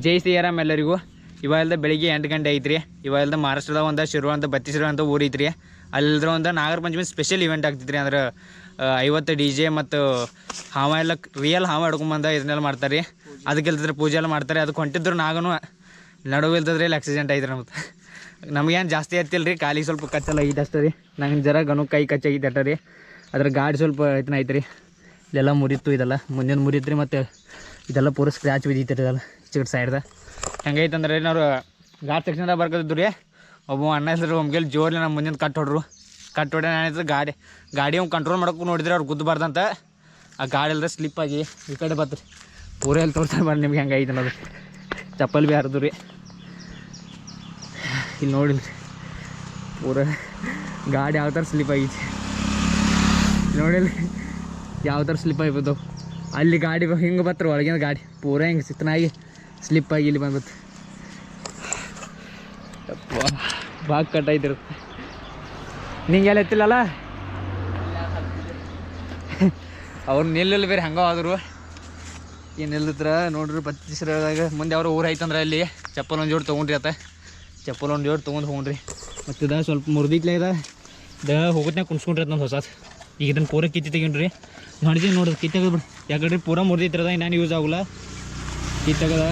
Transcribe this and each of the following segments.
ಜೈ ಶ್ರೀರಾಮ್ ಎಲ್ಲರಿಗೂ. ಇವಾಗಲ್ದ ಬೆಳಿಗ್ಗೆ 8 ಗಂಟೆ ಐತ್ರಿ. ಇವಾಗಲ್ದ ಮಹಾರಾಷ್ಟ್ರದ ಒಂದು ಶಿರ್ವ ಅಂತ ಬತ್ತಿಸಿರೋ ಅಂತ ಊರು ಐತ್ರಿ. ಅಲ್ಲಿದ್ರ ಒಂದು ನಾಗರ ಪಂಚಮಿ ಸ್ಪೆಷಲ್ ಇವೆಂಟ್ ಆಗ್ತಿತ್ತು ರೀ. ಅಂದ್ರೆ 50 DJ ಮತ್ತು ಹಾವ ಎಲ್ಲ ರಿಯಲ್ ಹಾವ ಹಿಡ್ಕೊಂಬಂದ ಇದನ್ನೆಲ್ಲ ಮಾಡ್ತಾರೆ ರೀ. ಅದಕ್ಕೆ ಇಲ್ತಿದ್ರೆ ಪೂಜೆ ಎಲ್ಲ ಮಾಡ್ತಾರೆ. ಅದಕ್ಕೆ ಹೊಂಟಿದ್ರು ನಾಗನು ನಡುವೆ ಇಲ್ತದ್ರಿ ಇಲ್ಲಿ ಆಕ್ಸಿಡೆಂಟ್ ಐತ್ರಿ. ನಮಗೇನು ಜಾಸ್ತಿ ಎತ್ತಿಲ್ಲ ರೀ, ಕಾಲಿಗೆ ಸ್ವಲ್ಪ ಕಚ್ಚಲ್ಲ ಐತೆ ಅಷ್ಟೇ ರೀ. ನಂಗೆ ಜರ ಗನು ಕೈ ಕಚ್ಚಾಗಿತ್ತು ಅಟ್ಟ ರೀ. ಅದ್ರ ಗಾಡಿ ಸ್ವಲ್ಪ ಇದನ್ನ ಐತೆ ರೀ, ಇಲ್ಲೆಲ್ಲ ಮುರಿತು. ಇದೆಲ್ಲ ಮುಂದಿನ ಮುರಿತು ರೀ. ಮತ್ತು ಇದೆಲ್ಲ ಪೂರ ಸ್ಕ್ರ್ಯಾಚ್ ಬಿದ್ದಿತ್ತು ರೀ. ಇದೆಲ್ಲ ಚಿಕ್ಕ ಸೈಡ್ದ ಹೆಂಗೈತೆ ಅಂದ್ರೆ ನಾವು ಘಾಟ್ ಸೆಕ್ಷನ್ದಾಗ ಬರ್ಕೋತಿದ್ದು ರೀ. ಒಬ್ಬ ಅಣ್ಣ ಹೆಸರು ಒಮ್ಗೆಲ್ಲಿ ಜೋರ್ಲಿ ನಮ್ಮ ಮುಂದಿನ ಕಟ್ ಹೊಡೆ ಏನಾಯ್ತು ಗಾಡಿ ಅವ್ನು ಕಂಟ್ರೋಲ್ ಮಾಡೋಕ್ಕೂ ನೋಡಿದ್ರೆ ಅವ್ರು ಗುದ್ದಬಾರ್ದಂತ ಆ ಗಾಡಿ ಎಲ್ಲರ ಸ್ಲಿಪ್ಪಾಗಿ ಈ ಕಡೆ ಬತ್ತು ರೀ. ಪೂರ ಎಲ್ಲಿ ತೋರಿಸ್ತಾರೆ ಮಾಡಿ ನಿಮ್ಗೆ ಹೆಂಗೆ ಐತೆ ಅನ್ನೋದು. ಚಪ್ಪಲ್ ಭೀ ಹರಿದು ರೀ. ಇಲ್ಲಿ ನೋಡಿ ಪೂರ ಗಾಡಿ ಯಾವ ಥರ ಸ್ಲಿಪ್ ಆಗೈತಿ ನೋಡಿಲ್ಲ, ಯಾವ ಥರ ಸ್ಲಿಪ್ ಆಗಿಬಿಟ್ಟು ಅಲ್ಲಿ ಗಾಡಿ ಹಿಂಗೆ ಬತ್ತರ ಒಳಗಿನ ಗಾಡಿ ಪೂರ ಹಿಂಗೆ ಸಿತ್ತನಾಗಿ ಸ್ಲಿಪ್ಪಾಗಿ ಇಲ್ಲಿ ಬಂದ್ಬಿಟ್ಟು ಬಾಗ್ ಕಟ್ಟಾಯ್ತಿರುತ್ತೆ. ನಿಂಗೆಲ್ಲ ಎತ್ತಿಲ್ಲಲ್ಲ ಅವ್ರು ನಿಲ್ಲಲ್ಲಿ ಬೇರೆ ಹಂಗೆ ಆದರು. ಏನು ನಿಲ್ಲತ್ರ ನೋಡ್ರಿ ಬತ್ತಿಸ್ರಾಗ ಮುಂದೆ ಅವ್ರ ಊರು ಐತಂದ್ರೆ ಅಲ್ಲಿ ಚಪ್ಪಲ್ ಒಂದು ಜೋಡಿ ತೊಗೊಂಡ್ರಿ ಆತ. ಚಪ್ಪಲ್ ಒಂದು ಜೋಡಿ ತೊಗೊಂಡು ಹೋಗ್ರಿ. ಮತ್ತು ಇದು ಸ್ವಲ್ಪ ಮುರಿದಿತ್ಲೆ ಹೋಗೋತ್ನಾಗ ಕುಣ್ಸ್ಕೊಂಡ್ರಿ ನಂದು ಹೊಸ. ಈಗ ಇದನ್ನು ಪೂರ ಕಿತ್ತಿ ತೆಗೀನಿ ನೋಡಿದ್ವಿ ನೋಡೋದು ಕಿತ್ತಾಗದು ಬಿಡಿ. ಯಾಕಂದ್ರೆ ಪೂರ ಮುರಿದಿತ್ತಿರದ ಇನ್ನೇನು ಯೂಸ್ ಆಗೋಲ್ಲ. ಕಿತ್ತಾಗದ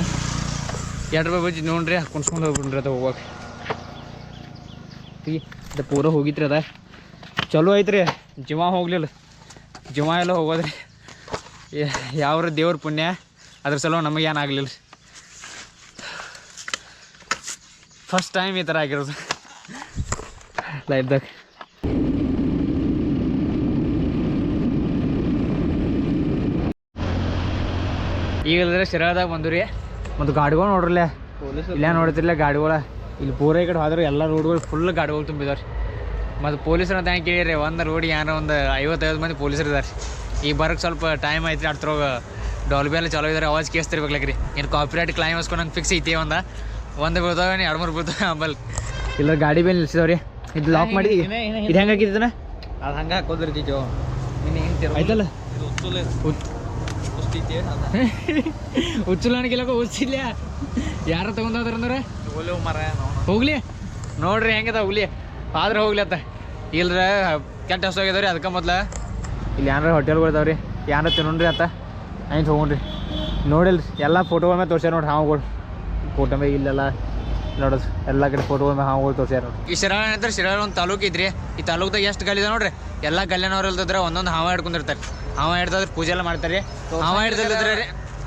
₹2 ಬಜ್ಜಿ ನೋಡ್ರಿ ಕುಣ್ಸ್ಕೊಂಡು ಹೋಗ್ಬಿಡ್ರಿ ಅದು ಹೋಗುವಾಗ. ಇದು ಪೂರ ಹೋಗಿತ್ರಿ. ಅದ ಚಲೋ ಐತ್ರಿ. ಜೀವ ಹೋಗಲಿಲ್ಲ, ಜೀವ ಎಲ್ಲ ಹೋಗೋದ್ರಿ. ಯಾವ ದೇವ್ರ ಪುಣ್ಯ ಅದ್ರ ಸಲ ನಮಗೇನು ಆಗಲಿಲ್ಲ. ಫಸ್ಟ್ ಟೈಮ್ ಈ ಥರ ಆಗಿರೋದು ಲೈಫ್ದಾಗ. ಈಗಲ್ದ್ರೆ ಶಿರಾದಾಗ ಬಂದು ರೀ. ಮತ್ತು ಗಾಡಿಗಳು ನೋಡ್ರಲ್ಲೇ ಇಲ್ಲ ನೋಡ್ತಿರ್ಲ ಗಾಡಿಗಳ ಇಲ್ಲಿ ಪೂರ ಈ ಕಡೆ ಹೋದ್ರೆ ಎಲ್ಲ ರೋಡ್ಗಳು ಫುಲ್ ಗಾಡಿಗಳು ತುಂಬಿದಾವೆ. ಮತ್ತು ಪೊಲೀಸರು ಅಂತ ಹೆಂಗೆ ಕೇಳಿರಿ, ಒಂದು ರೋಡಿಗೆ ಏನೋ ಒಂದು 50 ಮಂದಿ ಪೊಲೀಸರು ಇದ್ದಾರೆ. ಈಗ ಬರೋಕ್ಕೆ ಸ್ವಲ್ಪ ಟೈಮ್ ಐತ್ರಿ. ಅಡ್ತ್ರೋಗ ಡಾಲ್ಬಿ ಎಲ್ಲ ಚಲೋ ಇದ್ದಾರೆ. ಅವಾಜ್ ಕೇಳಿಸ್ತಿರ್ಬೇಕ್ರಿ. ಏನು ಕಾಪಿರೈಟ್ ಕ್ಲೈಮ್ ಹಾಸ್ಕೊಂಡು ನಂಗೆ ಫಿಕ್ಸ್ ಐತಿ. ಒಂದು ಬೀಳ್ತಾವೆ 2-3 ಬೀಳ್ತಾವೆ. ಆಮೇಲೆ ಇಲ್ಲ ಗಾಡಿ ಬೇರೆ ನಿಲ್ಸಿದವ್ರಿ. ಇದು ಲಾಕ್ ಮಾಡಿ ಇದು ಹೆಂಗೆ ಹಾಕಿದ್ದನ ಅದು ಹಂಗೆ ಹಾಕೋದ್ರಿ ಆಯ್ತಲ್ಲ. ಹುಚ್ಚುಲಾಣಿಗೆಲ್ಲಕ ಹುಚ್ಚಿಲ್ಲ ಯಾರ ತಗೊಂಡ್ರಂದ್ರೆ ಹೋಗ್ಲಿ ನೋಡ್ರಿ ಹೆಂಗದ ಹೋಗ್ಲಿ ಆದ್ರೆ ಹೋಗ್ಲಿ ಅತ್ತ. ಇಲ್ರ ಕೆಟ್ಟ ಹಸು ಆಗ್ಯದವ್ರಿ. ಅದಕ್ಕೆ ಮೊದ್ಲು ಇಲ್ಲಿ ಏನಾರ ಹೋಟೆಲ್ಗಳಿದಾವ್ರಿ, ಏನಾರ ತಿನ್ನೋಣ್ರಿ ಅತ್ತ ಆಯ್ತು ಹೋಗ್ರಿ. ನೋಡಿಲ್ರಿ ಎಲ್ಲ ಫೋಟೋಗಳ ಮೇಲೆ ತೋರ್ಸ್ಯಾರ ನೋಡ್ರಿ ಹಾವುಗಳು. ಫೋಟೋ ಮೇಲೆ ಇಲ್ಲೆಲ್ಲ ನೋಡೋದು ಎಲ್ಲ ಕಡೆ ಫೋಟೋಗಳ ಮೇಲೆ ಹಾವುಗಳು ತೋರ್ಸ್ಯಾರ ನೋಡ್ರಿ. ಈ ಶಿರಾಳ ಅಂದ್ರೆ ಶಿರಾಳ ಒಂದು ತಾಲೂಕು ಇದ್ರಿ. ಈ ತಾಲೂಕ್ದಾಗ ಎಷ್ಟು ಗಲ್ಲಿದ ನೋಡ್ರಿ. ಎಲ್ಲ ಗಲ್ಲಿನವ್ರು ಇಲ್ದಿದ್ರೆ ಒಂದೊಂದು ಹಾವ ಹಿಡ್ಕೊಂಡಿರ್ತಾರೆ. ಹಾವ ಹಿಡ್ದಾದ್ರೆ ಪೂಜೆ ಎಲ್ಲ ಮಾಡ್ತಾರೆ. ಹಾವ ಹಿಡ್ದಿಲ್ಲದ್ರೆ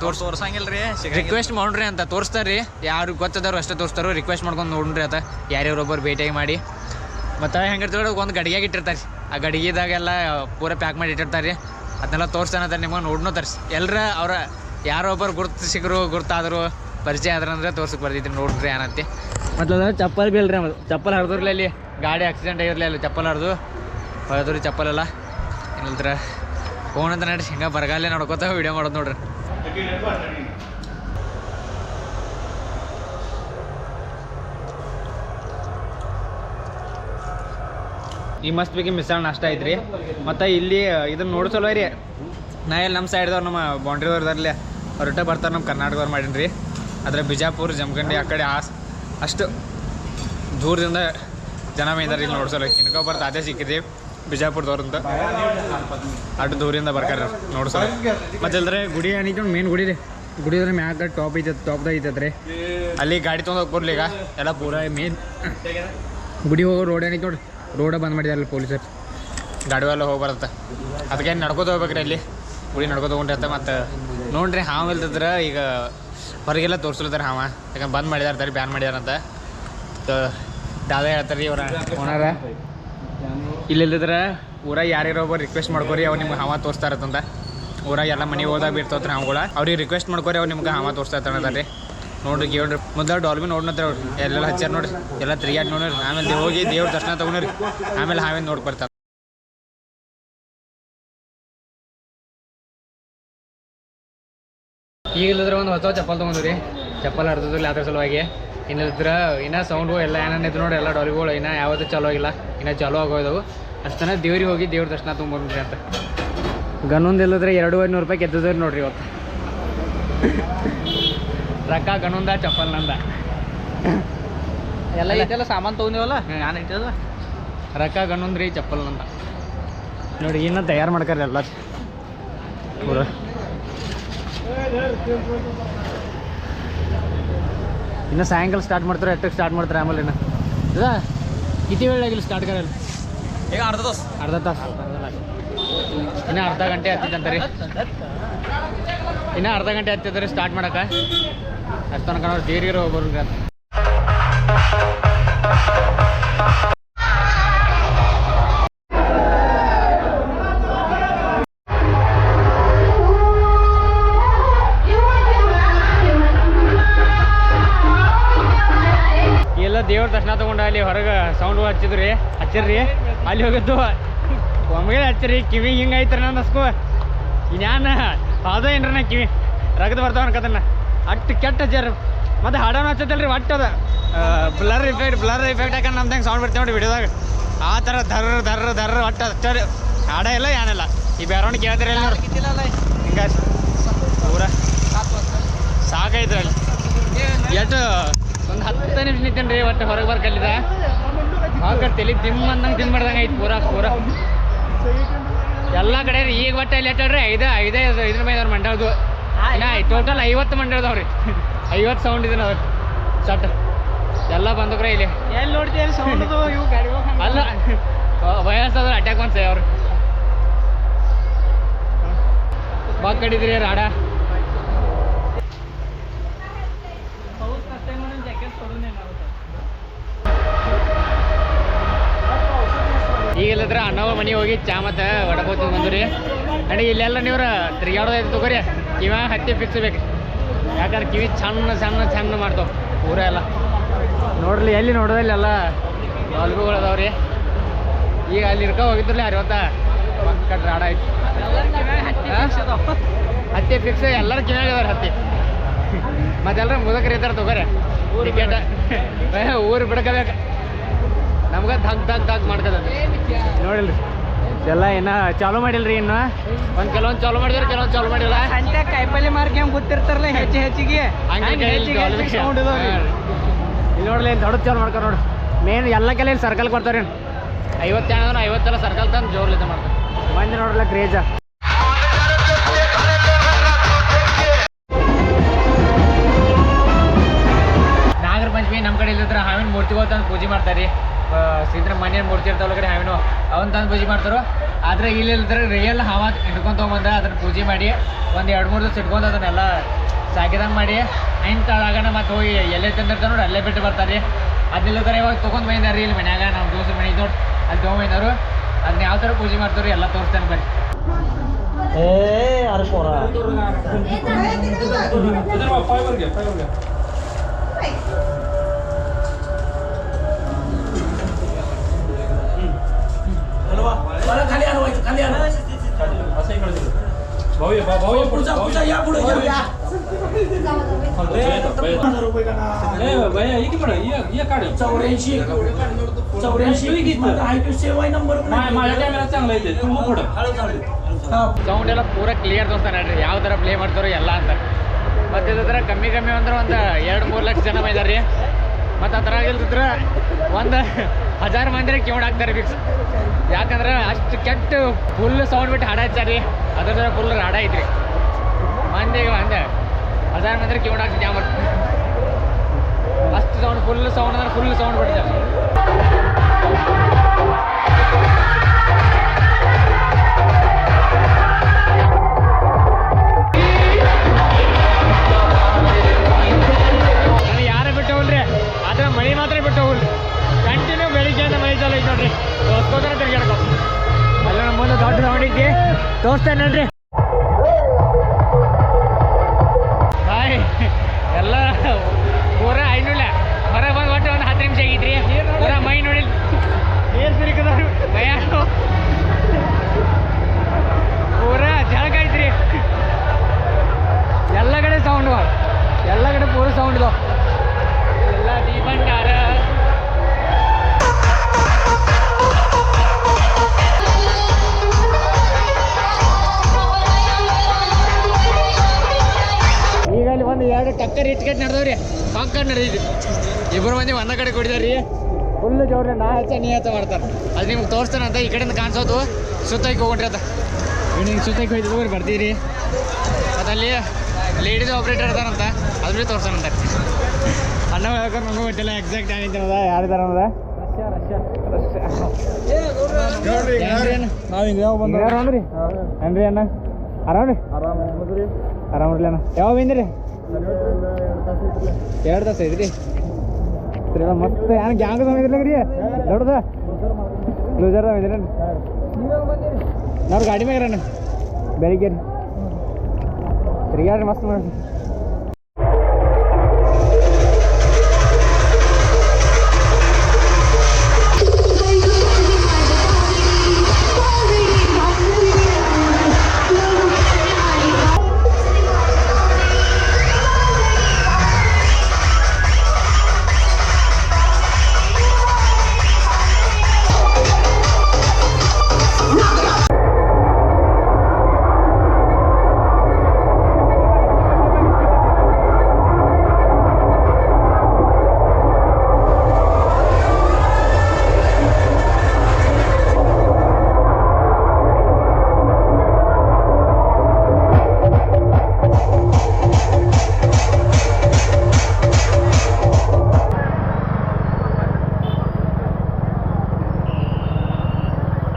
ತೋರ್ಸಂಗಿಲ್ರಿ, ರಿಕ್ವೆಸ್ಟ್ ಮಾಡ್ರಿ ಅಂತ ತೋರಿಸ್ತಾರೆ ರೀ. ಯಾರು ಗೊತ್ತದವ್ರು ಅಷ್ಟೇ ತೋರಿಸ್ತಾರೋ. ರಿಕ್ವೆಸ್ಟ್ ಮಾಡ್ಕೊಂಡು ನೋಡ್ರಿ ಆತ ಯಾರ್ಯಾರೊಬ್ಬರು ಭೇಟಿಯಾಗಿ ಮಾಡಿ. ಮತ್ತು ಹೆಂಗಿರ್ತಾರೆ ಒಂದು ಗಡಿಗೆಯಾಗಿ ಇಟ್ಟಿರ್ತಾರೆ. ಆ ಗಡಿಗೆದಾಗೆಲ್ಲ ಪೂರ ಪ್ಯಾಕ್ ಮಾಡಿ ಇಟ್ಟಿರ್ತಾರೆ ರೀ. ಅದನ್ನೆಲ್ಲ ತೋರಿಸ್ತಾನಂತಾರೆ. ನಿಮಗೆ ನೋಡ್ನೋ ತರಿಸಿ ಎಲ್ಲರ ಅವ್ರ ಯಾರೊಬ್ಬರು ಗುರ್ತು ಸಿಕ್ಕರು ಗುರ್ತಾದ್ರು ಪರಿಚಯ ಆದ್ರಂದ್ರೆ ತೋರ್ಸಕ್ಕೆ ಬರ್ತಿದ್ರಿ ನೋಡ್ರಿ ಏನಂತೆ. ಮತ್ತು ಅದ ಚಪ್ಪಲ್ ಬಿ ಅಲ್ರಿ. ಚಪ್ಪಲ್ ಹರಿದ್ರಲ್ಲ ಅಲ್ಲಿ ಗಾಡಿ ಆಕ್ಸಿಡೆಂಟ್ ಆಗಿರಲಿ ಅಲ್ಲಿ ಚಪ್ಪಲ್ ಹರಿದ್ರಿ ಚಪ್ಪಲೆಲ್ಲ ಏನಲ್ತ್ರ ಫೋನ್ ಅಂತ ನಡ್ರಿ. ಹಿಂಗೆ ಬರಗಾಲೇ ನೋಡ್ಕೋತ ವೀಡಿಯೋ ಮಾಡೋದು ನೋಡ್ರಿ. ಈ ಮಸ್ತ್ ಬೇಕಿ ಮಿಸಾಳ ನಾಷ್ಟ ಐತ್ರಿ. ಮತ್ತು ಇಲ್ಲಿ ಇದನ್ನು ನೋಡ್ಸಲ್ವ ರೀ. ನಾ ಇಲ್ಲಿ ನಮ್ಮ ಸೈಡ್ದವ್ರು ನಮ್ಮ ಬೌಂಡ್ರಿದವ್ರದಲ್ಲಿ ಹೊರಟೆ ಬರ್ತಾರೆ. ನಮ್ಮ ಕರ್ನಾಟಕದವ್ರು ಮಾಡೀನಿ ರೀ. ಆದರೆ ಬಿಜಾಪುರ ಜಮಖಂಡಿ ಆ ಕಡೆ ಅಷ್ಟು ದೂರದಿಂದ ಜನ ಮೇಯ್ದಾರೆ ಇಲ್ಲಿ ನೋಡ್ಸಲ್ಲ. ಇನ್ಕೋ ಬರ್ತಾ ಅದೇ ಸಿಕ್ಕಿದ್ರಿ ಬಿಜಾಪುರದವ್ರಂತ ಅಷ್ಟು ದೂರಿಂದ ಬರ್ತಾರೆ ನೋಡ್ಸಲ್ಲ. ಮತ್ತು ಇಲ್ದ್ರೆ ಗುಡಿ ಏನಿತ್ತು ಮೇನ್ ಗುಡಿ ರೀ. ಗುಡಿ ಅಂದ್ರೆ ಮ್ಯಾಗ ಟಾಪ್ ಐತೆ, ಟಾಪ್ದಾಗ ಐತದ್ರಿ. ಅಲ್ಲಿ ಗಾಡಿ ತೊಗೊಂಡು ಹೋಗ್ಬರ್ಲಿ. ಈಗ ಎಲ್ಲ ಪೂರ ಮೇನ್ ಗುಡಿ ಹೋಗೋ ರೋಡ್ ಏನೈತೆ ನೋಡ್ರಿ. ರೋಡ ಬಂದ್ ಮಾಡಿದಾರಲ್ಲ ಪೊಲೀಸರು. ಗಾಡಿ ಎಲ್ಲ ಹೋಗಿ ಬರುತ್ತೆ. ಅದಕ್ಕೆ ನಡ್ಕೋತ ಹೋಗ್ಬೇಕ್ರಿ. ಅಲ್ಲಿ ಗುಡಿ ನಡ್ಕೋತ ಹೋಗ್ಬಿಟ್ಟಿರ್ತ. ಮತ್ತು ನೋಡ್ರಿ ಹಾವು ಇಲ್ದಿದ್ರೆ ಈಗ ಹೊರಗೆಲ್ಲ ತೋರಿಸ್ಲತ್ತಾರೆ ಹಾವ. ಯಾಕಂದ್ರೆ ಬಂದ್ ಮಾಡಿದಾರೆ, ಬ್ಯಾನ್ ಮಾಡ್ಯಾರಂತ ದಾದ ಹೇಳ್ತಾರೆ ರೀ ಅವ್ರ ಓನರ. ಇಲ್ಲಿದ್ರೆ ಊರಾಗ ಯಾರ್ಯಾರೊಬ್ಬರು ರಿಕ್ವೆಸ್ಟ್ ಮಾಡ್ಕೋರಿ, ಅವ್ರು ನಿಮ್ಗೆ ಹಾವ ತೋರಿಸ್ತಾ ಇರತ್ತಂತ. ಊರಾಗ ಎಲ್ಲ ಮನೆ ಹೋದಾಗ ಬಿಡ್ತೋತ್ರ ಹಾವುಗಳ. ಅವ್ರಿಗೆ ರಿಕ್ವೆಸ್ಟ್ ಮಾಡ್ಕೋರಿ, ಅವ್ರು ನಿಮ್ಗೆ ಹಾವ ತೋರಿಸ್ತಾ ಇರ್ತಾನೆ ರೀ. ನೋಡ್ರಿ ಕೇಳ್ರಿ. ಮೊದಲು ಡಾಲ್ಬಿ ನೋಡ್ನತ್ತಾರೆ ಅವ್ರು ಎಲ್ಲೆಲ್ಲ ಹಚ್ಚಾರ ನೋಡ್ರಿ. ಎಲ್ಲ ತಿರುಗಾಡಿ ನೋಡ್ರಿ. ಆಮೇಲೆ ಹೋಗಿ ದೇವ್ರ ದರ್ಶನ ತಗೊಂಡ್ರಿ. ಆಮೇಲೆ ಹಾವೇನು ನೋಡಿ ಬರ್ತಾರೆ. ಈಗಿಲ್ಲದ್ರೆ ಒಂದು ಹೊಸ ಚಪ್ಪಲ್ ತೊಗೊಂಡ್ರಿ. ಚಪ್ಪಲ್ ಹರಿದ್ರಲ್ಲಿ ಅದ್ರ ಸಲುವಾಗಿ. ಇನ್ನಿದ್ರೆ ಇನ್ನೂ ಸೌಂಡು ಎಲ್ಲ ಏನೇನಿದ್ರು ನೋಡಿ. ಎಲ್ಲ ಡಾಲಿಗಳು ಇನ್ನೂ ಯಾವತ್ತೂ ಚಲೋ ಆಗಿಲ್ಲ, ಇನ್ನೂ ಚಲೋ ಆಗೋದವು. ಅಷ್ಟನ್ನ ದೇವ್ರಿಗೆ ಹೋಗಿ ದೇವ್ರ ದರ್ಶನ ತೊಗೊಂಡ್ರಿ ಅಂತ. ಗನ್ನೊಂದು ಇಲ್ಲದ್ರೆ 200-200 ರೂಪಾಯಿ ಗೆದ್ದದ್ರಿ ನೋಡ್ರಿ ಇವತ್ತು. ರೊಕ್ಕ ಗಣುಂದ ಚಪ್ಪಲ್ ನಂದ ಎಲ್ಲ ಐತೆಲ್ಲ ಸಾಮಾನು ತೊಗೊಂಡಿವಲ್ಲ ನಾನು ಐತಲ್ಲ ರೊಕ್ಕ ಗಣುಂದ್ರಿ ಚಪ್ಪಲ್ ನಂದ ನೋಡಿ ಇನ್ನು ತಯಾರು ಮಾಡ್ತಾರೆ ಎಲ್ಲ ಪೂರ ಇನ್ನು ಸಾಯಂಕಾಲ ಸ್ಟಾರ್ಟ್ ಮಾಡ್ತಾರೆ ಎಷ್ಟಕ್ಕೆ ಸ್ಟಾರ್ಟ್ ಮಾಡ್ತಾರೆ ಆಮೇಲೆ ಇನ್ನು ಇದಾ ಕಿತಿ ವೇಳೆ ಆಗಿಲ್ಲ ಸ್ಟಾರ್ಟ್ ಕರಲ್ಲ ಈಗ ಅರ್ಧ ತಾಸು ಇನ್ನು ಅರ್ಧ ಗಂಟೆ ಹತ್ತಿತ್ತಂತಾರೆ ಇನ್ನು ಅರ್ಧ ಗಂಟೆ ಹತ್ತಿದ್ದಾರೆ ಸ್ಟಾರ್ಟ್ ಮಾಡಕ್ಕೆ ಅಷ್ಟು ತನಕ ನಾವು ದೇರಿಗಿರೋ ಹೋಗೋರು ಅಂತ ಎಲ್ಲ ದೇವ್ರ ದರ್ಶನ ತೊಗೊಂಡು ಅಲ್ಲಿ ಹೊರಗೆ ಸೌಂಡ್ ಹಚ್ಚಿದ್ರಿ ಅಲ್ಲಿ ಹೋಗಿದ್ದು ಒಮ್ಮೆಗೆ ಹಚ್ಚಿರಿ ಕಿವಿ ಹಿಂಗೆ ಐತ್ರಿ ನಾನು ಅಸ್ಕೋ ಇನ್ಯಾನ ಅದ ಏನ್ರಿ ನಾ ಕಿವಿ ರಗದು ಬರ್ತಾವ ಅನ್ಕತನ ಅಟ್ಟು ಕೆಟ್ಟ ಹಚ್ಚಾರ ಮತ್ತು ಹಾಡೋನು ಹಚ್ಚತ್ತಲ್ರಿ ಒಟ್ಟು ಅದ ಬ್ಲರ್ ಇಫೆಕ್ಟ್ ಹಾಕೊಂಡು ನಮ್ದಂಗೆ ಸೌಂಡ್ ಬರ್ತೀವಿ ನೋಡಿ ವಿಡಿಯೋದಾಗ ಆ ಥರ ಧರ್ರ ಒಟ್ಟು ಹಚ್ಚಾರ ಹಾಡ ಇಲ್ಲ ಏನಿಲ್ಲ ಈ ಬೇರವಣ್ಣ ಕೇಳ್ತೀರಿ ಅಲ್ಲಿ ನೋಡಿ ಹಿಂಗೆ ಪೂರ ಸಾಕೈತ್ರಿ ಅಲ್ಲಿ ಎಷ್ಟು ಒಂದು 10 ನಿಮಿಷ ನಿಂತೇನೆ ರೀ ಒಟ್ಟು ಹೊರಗೆ ಬರ್ಕಲ್ಲಿದ ಹಾಗೆ ತಲೆ ದಿಮ್ ಅಂದಂಗೆ ತಿನ್ಬಾರ್ದಂಗೆ ಐತೆ ಪೂರ ಎಲ್ಲ ಕಡೆ ರೀ ಈಗ ಒಟ್ಟು ಇಲ್ಲಿ ಹೇಳ್ರಿ ಐದೇ ಇದ್ರ ಮೇಲೆ ಅವ್ರು ಮಂಡ್ಯದು ಟೋಟಲ್ 50 ಮಂಡ್ಯದವ್ರಿ 50 ಸೌಂಡ್ ಇದೆ ನಾವು ಸಟ್ ಎಲ್ಲ ಬಂದಕ್ರೆ ಇಲ್ಲಿ ಎಲ್ಲಿ ನೋಡ್ತೀವಿ ಸೌಂಡ್ ಇವು ಗಾಡಿ ಅಲ್ಲ ವಯಸ್ಸಾದ್ರೆ ಅಟ್ಯಾಕ್ ಅನ್ಸ ಅವ್ರು ಬಾಗ್ ಕಡಿದ್ರಿ ರಾಡ ಈಗೆಲ್ಲದ್ರ ಅಣ್ಣವ್ರ ಮನೆಗೆ ಹೋಗಿ ಚಾ ಮತ್ತು ಒಡಬೋತಿ ಬಂದ್ರಿ ನನಗೆ ಇಲ್ಲೆಲ್ಲ ನೀವು ತಿರುಗಾಡೋದೈತೆ ತಗೋರಿ ಕಿವ ಹತ್ತಿ ಫಿಕ್ಸ್ ಬೇಕು ಯಾಕಂದ್ರೆ ಕಿವಿ ಸಣ್ಣ ಮಾಡ್ತಾವ ಪೂರ ಎಲ್ಲ ನೋಡ್ರಿ ಎಲ್ಲಿ ನೋಡೋದಿಲ್ಲ ಎಲ್ಲ ಅಲ್ಗುಗಳು ಅದಾವ್ರಿ ಈಗ ಅಲ್ಲಿ ಇರ್ಕೊ ಹೋಗಿದ್ರಲ್ಲ 60 ಕಟ್ ರಾಡ ಐತಿ ಹತ್ತಿ ಫಿಕ್ಸ್ ಎಲ್ಲರೂ ಕಿವ್ಯಾಗ ಅದಾರ ಹತ್ತಿ ಮತ್ತೆಲ್ಲರೂ ಮುದಕರಿ ಇರ್ತಾರೆ ತಗೋರಿ ಟಿಕೆಟ್ ಊರು ಬಿಡ್ಕೋಬೇಕು ನಮ್ಗೆ ಧಗ್ ಮಾಡ್ತದ ನೋಡಿಲ್ರಿ ಎಲ್ಲ ಏನ ಚಾಲೂ ಮಾಡಿಲ್ರಿ ಇನ್ನು ಕೆಲವೊಂದು ಚಾಲೂ ಮಾಡಿದ್ರೆ ಕೆಲವೊಂದು ಚಾಲೂ ಮಾಡಿಲ್ಲ ಅಂತ ಕಾಯಿಪಲ್ಲೆ ಮಾರ್ಕೆ ಹೆಂಗೆ ಗೊತ್ತಿರ್ತಾರಲ್ಲ ಹೆಚ್ಚಿಗೆ ಇಲ್ಲಿ ನೋಡ್ಲಿ ಇಲ್ಲಿ ದೊಡ್ಡ ಚಾಲು ಮಾಡ್ತಾರೆ ನೋಡಿ ಮೇನ್ ಎಲ್ಲ ಕೆಲ ಇಲ್ಲಿ ಸರ್ಕಲ್ ಕೊಡ್ತಾರೆ 50 ಜನ 50 ಸರ್ಕಲ್ ತಂದು ಜೋರ್ಲಿಂದ ಮಾಡ್ತಾರೆ ಮಂದಿ ನೋಡ್ರಲ್ಲ ಕ್ರೇಜ ನಾಗರ ಪಂಚಮಿ ನಮ್ಮ ಕಡೆ ಇಲ್ಲದ್ರ ಹಾವಿನ ಮೂರ್ತಿಗಳು ತಂದು ಪೂಜೆ ಮಾಡ್ತಾರೆ ಶ್ರೀದ್ರ ಮನೆಯ ಮೂರ್ತಿ ಇರ್ತಾವಲ್ಲ ಕಡೆ ಹಾವಿನ ಅವನ್ ತಂದು ಪೂಜೆ ಮಾಡ್ತಾರೋ ಆದರೆ ಇಲ್ಲಿದ್ರೆ ರಿಯಲ್ ಹಾವ ಹಿಡ್ಕೊಂಡು ತೊಗೊಂಬಂದ ಅದನ್ನ ಪೂಜೆ ಮಾಡಿ ಒಂದು 2-3 ದಿವಸ ಇಟ್ಕೊಂಡು ಅದನ್ನೆಲ್ಲ ಸಾಕಿದಂಗೆ ಮಾಡಿ ತಳಗನ ಮತ್ತು ಹೋಗಿ ಎಲ್ಲೇ ತಂದಿರ್ತಾರೆ ನೋಡಿ ಅಲ್ಲೇ ಬಿಟ್ಟು ಬರ್ತಾರೆ ಅದಿಲ್ಲದ್ರೆ ಇವಾಗ ತೊಗೊಂಡು ಬಂದಾರೆ ಇಲ್ಲಿ ಮನ್ಯಾಗ ನಮ್ಮ ದೋಸ್ತರ ಮನೆ ನೋಡಿ ಅಲ್ಲಿ ತೊಗೊಂಬಂದರು ಅದನ್ನ ಯಾವ ಥರ ಪೂಜೆ ಮಾಡ್ತಾರೆ ಎಲ್ಲ ತೋರಿಸ್ತಾನೆ ಬರ್ರಿ ಸೌಂಡ್ ಎಲ್ಲ ಪೂರ ಕ್ಲಿಯರ್ ತೋರಿಸ್ತಾನೆ ನೋಡ್ರಿ ಯಾವ ಥರ ಪ್ಲೇ ಮಾಡ್ತಾರೋ ಎಲ್ಲ ಅಂತ ಮತ್ತು ಇದ್ರ ಥರ ಕಮ್ಮಿ ಅಂದ್ರೆ ಒಂದು 2-3 ಲಕ್ಷ ಜನ ಇದಾರೆ ಮತ್ತು ಆ ಥರ ಇಲ್ದಿದ್ರೆ ಒಂದು 1000 ಮಂದಿ ಕಿವಣ್ ಹಾಕ್ತಾರೆ ಫಿಕ್ಸ್ ಯಾಕಂದ್ರೆ ಅಷ್ಟು ಕೆಟ್ಟ ಫುಲ್ ಸೌಂಡ್ ಬಿಟ್ಟು ಹಾಡ ಹಚ್ಚಾರಿ ಅದ್ರ ಫುಲ್ ಹಾಡ ಐತ್ರಿ ಮಂದಿಗೆ 1000 ಮಂದಿ ಕಿವಣ್ ಹಾಕಿ ಜಾಮ ಅಷ್ಟು ಸೌಂಡ್ ಫುಲ್ ಸೌಂಡ್ ಅಂದ್ರೆ ಫುಲ್ ಸೌಂಡ್ ಬಿಡ್ತಾರೆ ನನಗೆ ಯಾರೇ ಬಿಟ್ಟು ಹೋಗ್ರಿ ಆದ್ರೆ ಮಳೆ ಮಾತ್ರ ಬಿಟ್ಟು ಹೋಗ್ರಿ ಕಂಟಿನ್ಯೂ ಬೆಳಿಗ್ಗೆ ಮಳೆ ಚಾಲು ಐತೆ ನೋಡ್ರಿ ತೋರ್ಸ್ಕೋತಾರ ತಿರ್ಗಾಡ್ಕೊ ಅಲ್ಲ ನಮ್ಮ ಮುಂದೆ ದೊಡ್ಡ ಸೌಂಡ್ ಐತಿ ತೋರಿಸ್ತೇನೆ ಹಾಯ್ ಎಲ್ಲ ಪೂರ ಐನೂಲ್ಲ ಹೊರಗೆ ಬಂದು ಒಟ್ಟು ಒಂದು 10 ನಿಮಿಷ ಆಗೈತ್ರಿ ಪೂರ ಮೈ ನೋಡಿ ನೀರು ಸಿರಿಕದವ್ರು ಭಯ ಪೂರ ಜಳಕ ಐತ್ರಿ ಎಲ್ಲ ಕಡೆ ಸೌಂಡ್ ಎಲ್ಲ ಕಡೆ ಪೂರ ಸೌಂಡ್ ಇದಾವ ಎಲ್ಲ ದೀಪಂಡಾರ ಪಕ್ಕ ರಿಟ್ಕೆಟ್ ನಡೆದವ್ರಿ ಪಕ್ಕ ನಡೆದಿದ್ದು ಇಬ್ಬರು ಮಂದಿ ಒಂದ ಕಡೆ ಕುಡಿದಾರಿ ಫುಲ್ ಜೋರ್ರಿ ನಾ ಹೆಚ್ಚ ನೀ ಹೆಚ್ಚ ಮಾಡ್ತಾರೆ ಅದು ನಿಮ್ಗೆ ತೋರಿಸ್ತಾನಂತ ಈ ಕಡೆಯಿಂದ ಕಾಣಿಸೋದು ಸುತ್ತಾಗಿ ಹೋಗ್ರಿ ಅಂತ ನಿಮ್ಗೆ ಸುತ್ತಾಗಿ ಹೋಯ್ತು ಬರ್ತೀರಿ ಮತ್ತು ಅಲ್ಲಿ ಲೇಡೀಸ್ ಆಪ್ರೇಟರ್ ಇದಾರಂತ ಅದು ಭೀ ತೋರ್ಸೋಣಂತ ಅಣ್ಣ ಹೇಳ್ಕೊಂಡು ನನಗೂ ಗೊತ್ತಿಲ್ಲ ಎಕ್ಸಾಕ್ಟ್ ಏನಿದ್ದಾನದ ಯಾರಿದಾರ ಅನ್ನೋದ ಆರಾಮ್ರಿ ಏನ್ರಿ ಅಣ್ಣ ಆರಾಮ್ರಿ ಆರಾಮ್ರಿ ಅಣ್ಣ ಯಾವಾಗ ಬಂದಿರಿ 2 ತಾಸು ಐತ್ರಿ ಮಸ್ತ್ ಏನು ಗ್ಯಾಂಗ್ ಬಂದಿರ್ಲ ರೀ ದೊಡ್ಡದ ಕ್ಲೂಸರ್ ಬಂದಿರೇನು ನಾವು ಗಾಡಿ ಮ್ಯಾಗ ಅಣ್ಣ ಬೆಳಿಗ್ಗೆ ರೀ ತಿರ್ಗಾಡ್ರಿ ಮಸ್ತ್ ಮಾಡಿ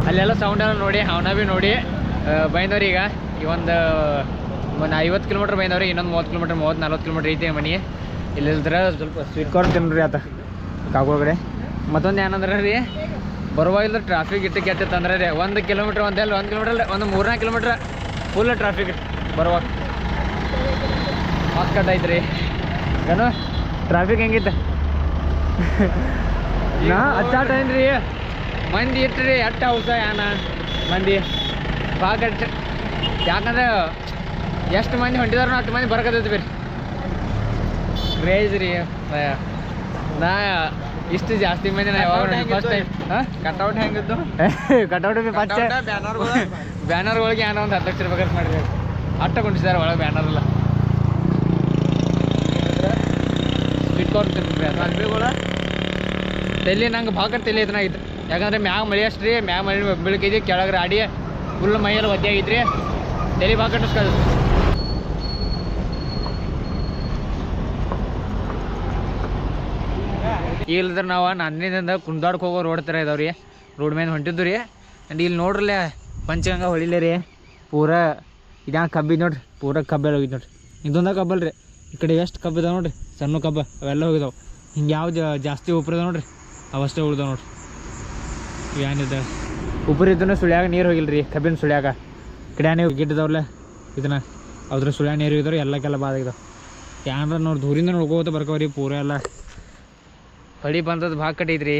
ಅಲ್ಲೆಲ್ಲ ಸೌಂಡ್ ಎಲ್ಲ ನೋಡಿ ಅವನ ಭೀ ನೋಡಿ ಬೈದವ್ರಿ ಈಗ ಒಂದು 50 ಕಿಲೋಮೀಟ್ರ್ ಬೈದವ್ರಿ ಇನ್ನೊಂದು 30 ಕಿಲೋಮೀಟ್ರ್ 30-40 ಕಿಲೋಮೀಟ್ರ್ ಐತಿ ಮನೆ ಇಲ್ಲಿದ್ರೆ ಸ್ವಲ್ಪ ಸ್ವೀಟ್ ಕಾರ್ನ್ ತಿನ್ರಿ ಆತ ಕಾಗೋಗಡೆ ಮತ್ತೊಂದು ಏನಂದ್ರೆ ರೀ ಬರುವಾಗಿಲ್ಲ ಟ್ರಾಫಿಕ್ ಕೆತ್ತಿತ್ತಂದ್ರೆ ರೀ 1 ಕಿಲೋಮೀಟ್ರ್ ಒಂದು 1 ಕಿಲೋಮೀಟ್ರ್ ಒಂದು 3-4 ಕಿಲೋಮೀಟ್ರ್ ಫುಲ್ ಟ್ರಾಫಿಕ್ ಬರುವಾಗ ಮಾತು ಕಟ್ ಐತ್ರಿ ಏನು ಟ್ರಾಫಿಕ್ ಹೆಂಗಿತ್ತು ನಾ ಅಚ್ಚಾಟ ಏನ್ರಿ ಮಂದಿ ಇಟ್ರಿ ಎಟ್ಟ ಹೌಸ ಯಾನ ಮಂದಿ ಭಾಳ ಯಾಕಂದ್ರೆ ಎಷ್ಟು ಮಂದಿ ಹೊಂಟಿದಾರ ಅಷ್ಟು ಮಂದಿ ಬರಕತ್ತೈತಿ ಬೇರೆ ಕ್ರೇಜ್ ರೀ ನಾ ಇಷ್ಟು ಜಾಸ್ತಿ ಮಂದಿ ನಾ ಯಾವಾಗ ಫಸ್ಟ್ ಟೈಮ್ ಕಟ್ಔಟ್ ಹೆಂಗಿದ್ದು ಕಟ್ಔಟ್ ಫಸ್ಟ್ ಬ್ಯಾನರ್ಗಳಿಗೆ ಏನೋ ಒಂದು 10 ಲಕ್ಷ ರೂಪಾಯಿ ಖರ್ಚು ಮಾಡಿರಿ ಅಟ್ಟ ಕೊಂಡಿದ್ದಾರೆ ಒಳಗೆ ಬ್ಯಾನರ್ ಎಲ್ಲ ಸ್ವೀಟ್ ಕಾರ್ನ್ ತಿನ್ರಿ ತಲೆ ನಂಗೆ ಭಾಳ ತಲೆ ಐತನಾಗಿತ್ತು ಯಾಕಂದ್ರೆ ಮ್ಯಾಗ ಮಳೆ ಅಷ್ಟ್ರಿ ಮ್ಯಾಗ ಮಳೆ ಬೆಳಕಿದ್ರಿ ಕೆಳಗೆ ರಾಡಿ ಫುಲ್ ಮೈಯೆಲ್ಲ ಒದ್ದೆ ಆಗಿದ್ರಿ ತಲೆ ಭಾಳ ಕಟ್ಟಿಸ್ಕೊಳ್ಳಿ ಇಲ್ಲದ್ರೆ ನಾವು ನಂದಿನಿಂದ ಕುಂದಾಡ್ಕೆ ಹೋಗೋ ರೋಡ್ ಥರ ಇದಾವ್ರಿ ರೋಡ್ ಮೇಲೆ ಹೊಂಟಿದ್ದು ರೀ ಆ್ಯಂಡ್ ಇಲ್ಲಿ ನೋಡ್ರಲ್ಲ ಪಂಚಗಂಗ ಹೊಳಿಲೆ ರೀ ಪೂರಾ ಇದ್ಯಾಂಗ ಕಬ್ಬಿದ್ದು ನೋಡ್ರಿ ಪೂರ ಕಬ್ಬೆಲ್ಲ ಹೋಗಿದ್ದು ನೋಡ್ರಿ ಇದೊಂದ ಕಬ್ಬಲ್ ರೀ ಈ ಕಡೆ ಎಷ್ಟು ಕಬ್ಬು ಇದಾವೆ ನೋಡ್ರಿ ಸಣ್ಣ ಕಬ್ಬ ಅವೆಲ್ಲ ಹೋಗಿದಾವೆ ಹಿಂಗೆ ಯಾವ್ದು ಜಾಸ್ತಿ ಉಪ್ರದ ನೋಡ್ರಿ ಅವಷ್ಟೇ ಉಳ್ದಾವೆ ನೋಡ್ರಿ ಏನಿದೆ ಉಪ್ಪರಿದ್ದೂ ಸುಳ್ಯಾಗ ನೀರು ಹೋಗಿಲ್ಲ ರೀ ಕಬ್ಬಿನ ಸುಳ್ಯಾಗ ಕಡೆ ನೀವು ಗಿಡ್ಡದವ್ರಲ್ಲ ಇದನ್ನ ಅದ್ರ ಸುಳ್ಯಾಗ ನೀರು ಹೋಗಿದ್ರು ಎಲ್ಲಕ್ಕೆಲ್ಲ ಬಾದಾಗಿದಾವೆ ಏನಾರ ನೋಡಿ ದೂರಿಂದ ನೋಡ್ಕೋತ ಬರ್ಕೋರಿ ಪೂರ ಎಲ್ಲ ಹೊಳಿ ಬಂದದ್ದು ಭಾಳ ಕಟ್ಟೈತ್ರಿ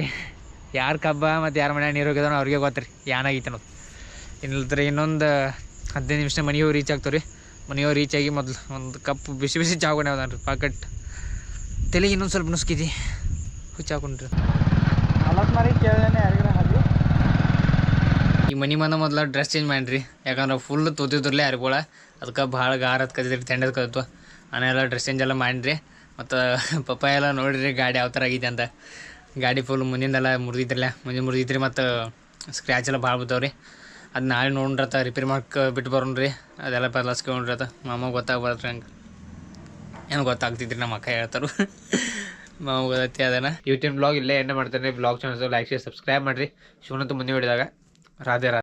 ಯಾರು ಕಬ್ಬ ಮತ್ತು ಯಾರು ಮನ್ಯಾಗ ನೀರು ಹೋಗಿದಾವ ಅವ್ರಿಗೆ ಗೊತ್ತ್ರಿ ಏನಾಗೈತೆ ಅನ್ನೋದು ಇನ್ನಿಲ್ದ್ರೆ ಇನ್ನೊಂದು 15 ನಿಮಿಷ ಮನೆಯವ್ರು ರೀಚ್ ಆಗ್ತಾವೆ ರೀ ಮನೆಯವ್ರು ರೀಚ್ ಆಗಿ ಮೊದಲು ಒಂದು ಕಪ್ ಬಿಸಿ ಬಿಸಿ ಚಾಕೊಂಡೆ ಅದಾನ್ರಿ ಪಾಕೆಟ್ ತಲೆಗೆ ಇನ್ನೊಂದು ಸ್ವಲ್ಪ ನುಸ್ಕಿದಿ ಹುಚ್ಚಾಕೊಂಡ್ರಿ ಈ ಮನೆ ಮಂದ ಮೊದಲ ಡ್ರೆಸ್ ಚೇಂಜ್ ಮಾಡಿರಿ ಯಾಕಂದ್ರೆ ಫುಲ್ ತೋತಿದ್ರಲ್ಲೇ ಯಾರಿಗೋಳ ಅದಕ್ಕೆ ಭಾಳ ಗಾರ ಅದು ಕದಿದ್ರಿ ಥಂಡದ ಕದಿತ್ತು ನಾನೆಲ್ಲ ಡ್ರೆಸ್ ಚೇಂಜ್ ಎಲ್ಲ ಮಾಡಿರಿ ಮತ್ತು ಪಪ್ಪ ಎಲ್ಲ ನೋಡಿರಿ ಗಾಡಿ ಯಾವ ಥರ ಆಗೈತೆ ಅಂತ ಗಾಡಿ ಫುಲ್ ಮುಂದಿಂದೆಲ್ಲ ಮುರಿದಿದ್ರಲ್ಲ ಮುಂದೆ ಮುರಿದಿದ್ರಿ ಮತ್ತು ಸ್ಕ್ರ್ಯಾಚ್ ಎಲ್ಲ ಭಾಳ ಬಿದ್ದಾವ್ರಿ ಅದು ನಾಳೆ ನೋಡ್ರತ ರಿಪೇರ್ ಮಾಡ್ಕೊ ಬಿಟ್ಟು ಬರೋಣ್ರಿ ಅದೆಲ್ಲ ಬದಲಾಸ್ಕೊಂಡ್ರತ ಮಾಮ ಗೊತ್ತಾಗ್ಬಾರ್ದ್ರಿ ಹಂಗೆ ಏನು ಗೊತ್ತಾಗ್ತಿದ್ರಿ ನಮ್ಮ ಅಕ್ಕ ಹೇಳ್ತಾರು ಮಾಮ ಗೊತ್ತೈತಿ ಅದನ್ನು ಯೂಟ್ಯೂಬ್ ಬ್ಲಾಗ್ ಇಲ್ಲೇ ಎಣ್ಣೆ ಮಾಡ್ತಾರೆ blog channel like share subscribe ಮಾಡಿರಿ ಶಿವನಂತೂ ಮುಂದೆ ಹಿಡಿದಾಗ ರಾಧೆ ರಾಧೆ.